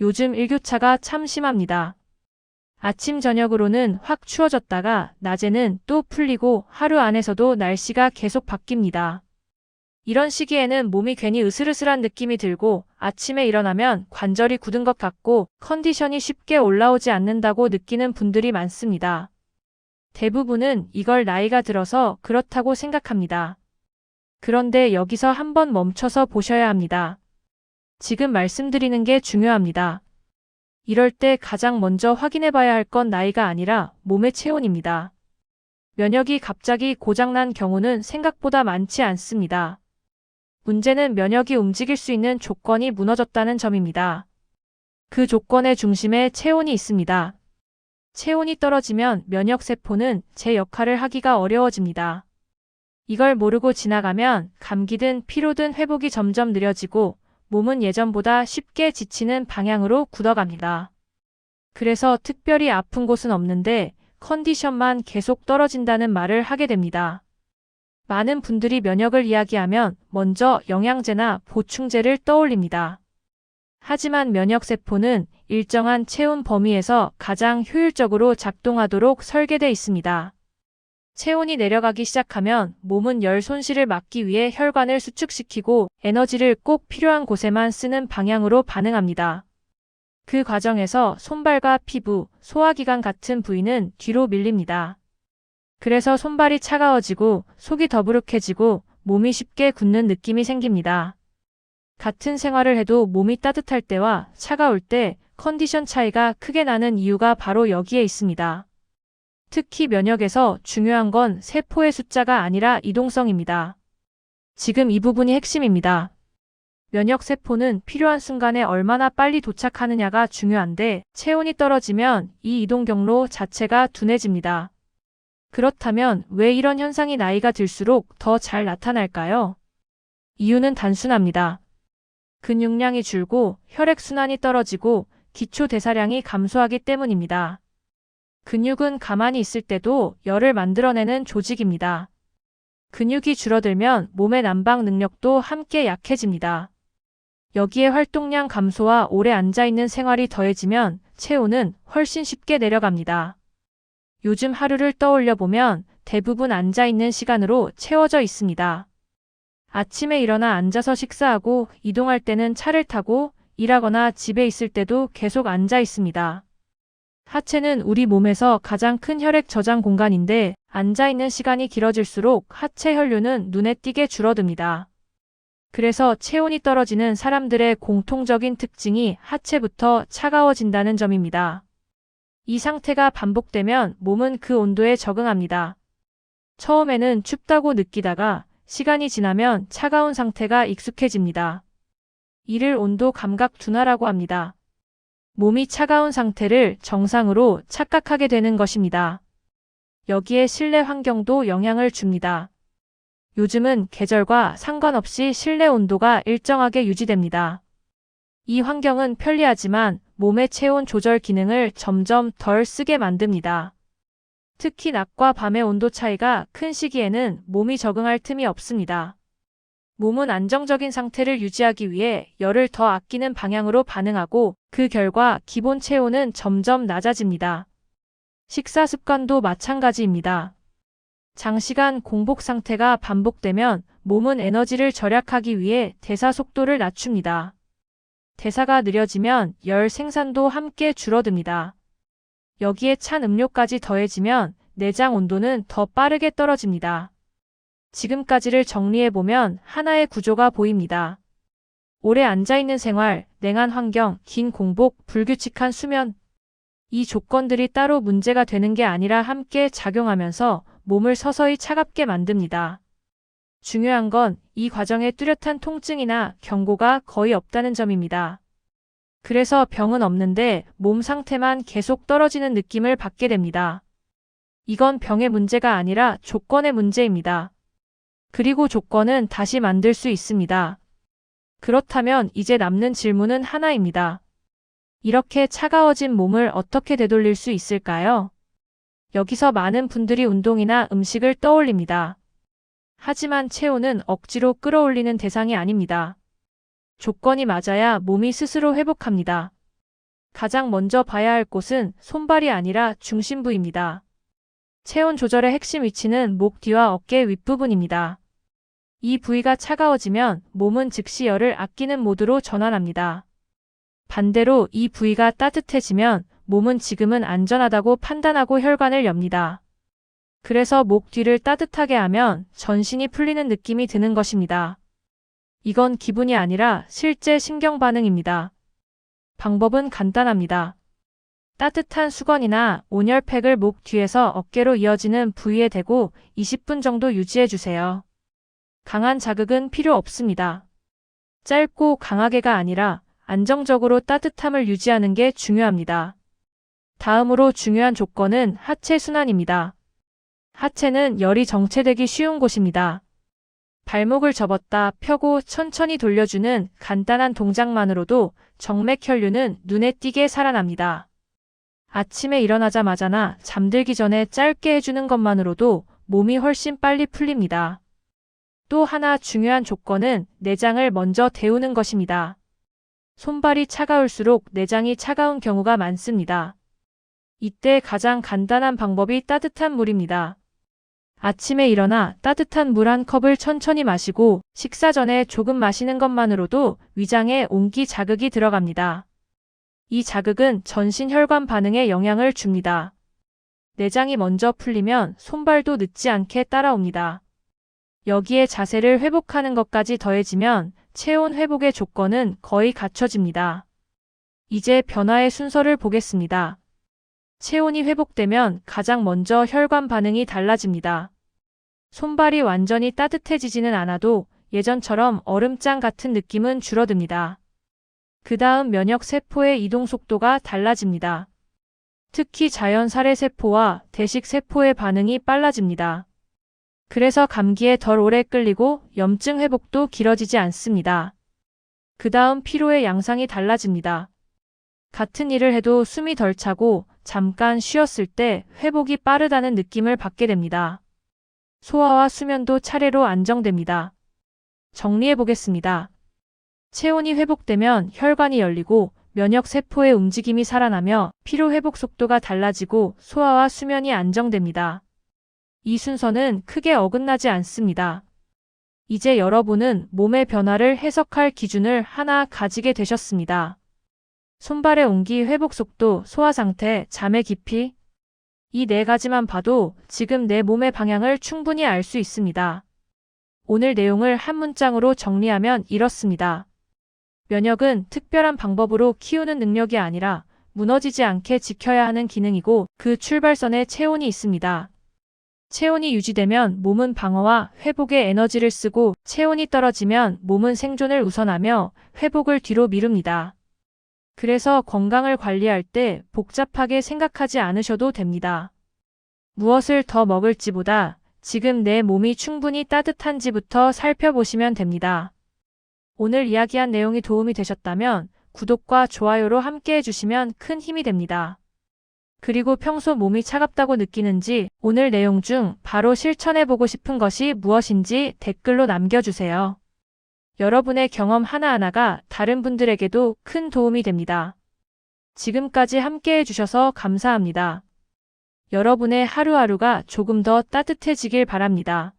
요즘 일교차가 참 심합니다. 아침 저녁으로는 확 추워졌다가 낮에는 또 풀리고 하루 안에서도 날씨가 계속 바뀝니다. 이런 시기에는 몸이 괜히 으슬으슬한 느낌이 들고 아침에 일어나면 관절이 굳은 것 같고 컨디션이 쉽게 올라오지 않는다고 느끼는 분들이 많습니다. 대부분은 이걸 나이가 들어서 그렇다고 생각합니다. 그런데 여기서 한번 멈춰서 보셔야 합니다. 지금 말씀드리는 게 중요합니다. 이럴 때 가장 먼저 확인해 봐야 할 건 나이가 아니라 몸의 체온입니다. 면역이 갑자기 고장난 경우는 생각보다 많지 않습니다. 문제는 면역이 움직일 수 있는 조건이 무너졌다는 점입니다. 그 조건의 중심에 체온이 있습니다. 체온이 떨어지면 면역세포는 제 역할을 하기가 어려워집니다. 이걸 모르고 지나가면 감기든 피로든 회복이 점점 느려지고 몸은 예전보다 쉽게 지치는 방향으로 굳어갑니다. 그래서 특별히 아픈 곳은 없는데 컨디션만 계속 떨어진다는 말을 하게 됩니다. 많은 분들이 면역을 이야기하면 먼저 영양제나 보충제를 떠올립니다. 하지만 면역세포는 일정한 체온 범위에서 가장 효율적으로 작동하도록 설계되어 있습니다. 체온이 내려가기 시작하면 몸은 열 손실을 막기 위해 혈관을 수축시키고 에너지를 꼭 필요한 곳에만 쓰는 방향으로 반응합니다. 그 과정에서 손발과 피부, 소화기관 같은 부위는 뒤로 밀립니다. 그래서 손발이 차가워지고 속이 더부룩해지고 몸이 쉽게 굳는 느낌이 생깁니다. 같은 생활을 해도 몸이 따뜻할 때와 차가울 때 컨디션 차이가 크게 나는 이유가 바로 여기에 있습니다. 특히 면역에서 중요한 건 세포의 숫자가 아니라 이동성입니다. 지금 이 부분이 핵심입니다. 면역세포는 필요한 순간에 얼마나 빨리 도착하느냐가 중요한데 체온이 떨어지면 이 이동 경로 자체가 둔해집니다. 그렇다면 왜 이런 현상이 나이가 들수록 더 잘 나타날까요? 이유는 단순합니다. 근육량이 줄고 혈액순환이 떨어지고 기초 대사량이 감소하기 때문입니다. 근육은 가만히 있을 때도 열을 만들어내는 조직입니다. 근육이 줄어들면 몸의 난방 능력도 함께 약해집니다. 여기에 활동량 감소와 오래 앉아있는 생활이 더해지면 체온은 훨씬 쉽게 내려갑니다. 요즘 하루를 떠올려 보면 대부분 앉아있는 시간으로 채워져 있습니다. 아침에 일어나 앉아서 식사하고 이동할 때는 차를 타고 일하거나 집에 있을 때도 계속 앉아 있습니다. 하체는 우리 몸에서 가장 큰 혈액 저장 공간인데 앉아있는 시간이 길어질수록 하체 혈류는 눈에 띄게 줄어듭니다. 그래서 체온이 떨어지는 사람들의 공통적인 특징이 하체부터 차가워진다는 점입니다. 이 상태가 반복되면 몸은 그 온도에 적응합니다. 처음에는 춥다고 느끼다가 시간이 지나면 차가운 상태가 익숙해집니다. 이를 온도 감각 둔화라고 합니다. 몸이 차가운 상태를 정상으로 착각하게 되는 것입니다. 여기에 실내 환경도 영향을 줍니다. 요즘은 계절과 상관없이 실내 온도가 일정하게 유지됩니다. 이 환경은 편리하지만 몸의 체온 조절 기능을 점점 덜 쓰게 만듭니다. 특히 낮과 밤의 온도 차이가 큰 시기에는 몸이 적응할 틈이 없습니다. 몸은 안정적인 상태를 유지하기 위해 열을 더 아끼는 방향으로 반응하고 그 결과 기본 체온은 점점 낮아집니다. 식사 습관도 마찬가지입니다. 장시간 공복 상태가 반복되면 몸은 에너지를 절약하기 위해 대사 속도를 낮춥니다. 대사가 느려지면 열 생산도 함께 줄어듭니다. 여기에 찬 음료까지 더해지면 내장 온도는 더 빠르게 떨어집니다. 지금까지를 정리해보면 하나의 구조가 보입니다. 오래 앉아있는 생활, 냉한 환경, 긴 공복, 불규칙한 수면. 이 조건들이 따로 문제가 되는 게 아니라 함께 작용하면서 몸을 서서히 차갑게 만듭니다. 중요한 건 이 과정에 뚜렷한 통증이나 경고가 거의 없다는 점입니다. 그래서 병은 없는데 몸 상태만 계속 떨어지는 느낌을 받게 됩니다. 이건 병의 문제가 아니라 조건의 문제입니다. 그리고 조건은 다시 만들 수 있습니다. 그렇다면 이제 남는 질문은 하나입니다. 이렇게 차가워진 몸을 어떻게 되돌릴 수 있을까요? 여기서 많은 분들이 운동이나 음식을 떠올립니다. 하지만 체온은 억지로 끌어올리는 대상이 아닙니다. 조건이 맞아야 몸이 스스로 회복합니다. 가장 먼저 봐야 할 곳은 손발이 아니라 중심부입니다. 체온 조절의 핵심 위치는 목 뒤와 어깨 윗부분입니다. 이 부위가 차가워지면 몸은 즉시 열을 아끼는 모드로 전환합니다. 반대로 이 부위가 따뜻해지면 몸은 지금은 안전하다고 판단하고 혈관을 엽니다. 그래서 목 뒤를 따뜻하게 하면 전신이 풀리는 느낌이 드는 것입니다. 이건 기분이 아니라 실제 신경 반응입니다. 방법은 간단합니다. 따뜻한 수건이나 온열팩을 목 뒤에서 어깨로 이어지는 부위에 대고 20분 정도 유지해 주세요. 강한 자극은 필요 없습니다. 짧고 강하게가 아니라 안정적으로 따뜻함을 유지하는 게 중요합니다. 다음으로 중요한 조건은 하체 순환입니다. 하체는 열이 정체되기 쉬운 곳입니다. 발목을 접었다 펴고 천천히 돌려주는 간단한 동작만으로도 정맥 혈류는 눈에 띄게 살아납니다. 아침에 일어나자마자나 잠들기 전에 짧게 해주는 것만으로도 몸이 훨씬 빨리 풀립니다. 또 하나 중요한 조건은 내장을 먼저 데우는 것입니다. 손발이 차가울수록 내장이 차가운 경우가 많습니다. 이때 가장 간단한 방법이 따뜻한 물입니다. 아침에 일어나 따뜻한 물 한 컵을 천천히 마시고 식사 전에 조금 마시는 것만으로도 위장에 온기 자극이 들어갑니다. 이 자극은 전신 혈관 반응에 영향을 줍니다. 내장이 먼저 풀리면 손발도 늦지 않게 따라옵니다. 여기에 자세를 회복하는 것까지 더해지면 체온 회복의 조건은 거의 갖춰집니다. 이제 변화의 순서를 보겠습니다. 체온이 회복되면 가장 먼저 혈관 반응이 달라집니다. 손발이 완전히 따뜻해지지는 않아도 예전처럼 얼음장 같은 느낌은 줄어듭니다. 그 다음 면역 세포의 이동 속도가 달라집니다. 특히 자연 살해 세포와 대식 세포의 반응이 빨라집니다. 그래서 감기에 덜 오래 끌리고 염증 회복도 길어지지 않습니다. 그 다음 피로의 양상이 달라집니다. 같은 일을 해도 숨이 덜 차고 잠깐 쉬었을 때 회복이 빠르다는 느낌을 받게 됩니다. 소화와 수면도 차례로 안정됩니다. 정리해 보겠습니다. 체온이 회복되면 혈관이 열리고 면역 세포의 움직임이 살아나며 피로 회복 속도가 달라지고 소화와 수면이 안정됩니다. 이 순서는 크게 어긋나지 않습니다. 이제 여러분은 몸의 변화를 해석할 기준을 하나 가지게 되셨습니다. 손발의 온기 회복 속도, 소화 상태, 잠의 깊이. 이 네 가지만 봐도 지금 내 몸의 방향을 충분히 알 수 있습니다. 오늘 내용을 한 문장으로 정리하면 이렇습니다. 면역은 특별한 방법으로 키우는 능력이 아니라 무너지지 않게 지켜야 하는 기능이고 그 출발선에 체온이 있습니다. 체온이 유지되면 몸은 방어와 회복에 에너지를 쓰고 체온이 떨어지면 몸은 생존을 우선하며 회복을 뒤로 미룹니다. 그래서 건강을 관리할 때 복잡하게 생각하지 않으셔도 됩니다. 무엇을 더 먹을지보다 지금 내 몸이 충분히 따뜻한지부터 살펴보시면 됩니다. 오늘 이야기한 내용이 도움이 되셨다면 구독과 좋아요로 함께 해주시면 큰 힘이 됩니다. 그리고 평소 몸이 차갑다고 느끼는지 오늘 내용 중 바로 실천해보고 싶은 것이 무엇인지 댓글로 남겨주세요. 여러분의 경험 하나하나가 다른 분들에게도 큰 도움이 됩니다. 지금까지 함께 해주셔서 감사합니다. 여러분의 하루하루가 조금 더 따뜻해지길 바랍니다.